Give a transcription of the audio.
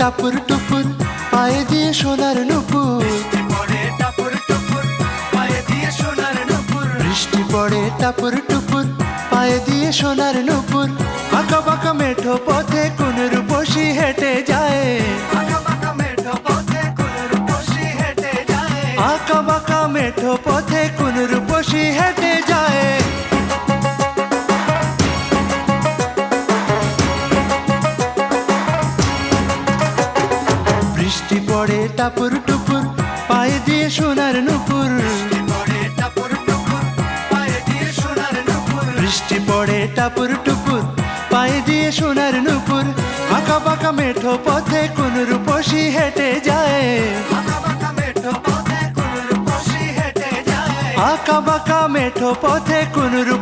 টাপুর টুপুর পায়ে দিয়ে সোনার নুপুর, বৃষ্টি পড়ে টাপুর টুপুর পায়ে দিয়ে সোনার নুপুর। আঁকা বাঁকা মেঠো পথে কোন রূপসী হেঁটে যায়, আঁকা বাঁকা মেঠো পথে কোন রূপসী হেঁটে যায়। বৃষ্টি পড়ে টাপুর টুপুর পায়ে দিয়ে সোনার নুপুর, বৃষ্টি পড়ে টাপুর টুপুর পায়ে দিয়ে সোনার নুপুর। আঁকা বাঁকা মেঠো পথে কোন রূপসী হেঁটে যায়, আঁকা বাঁকা মেঠো পথে কোন রূপসী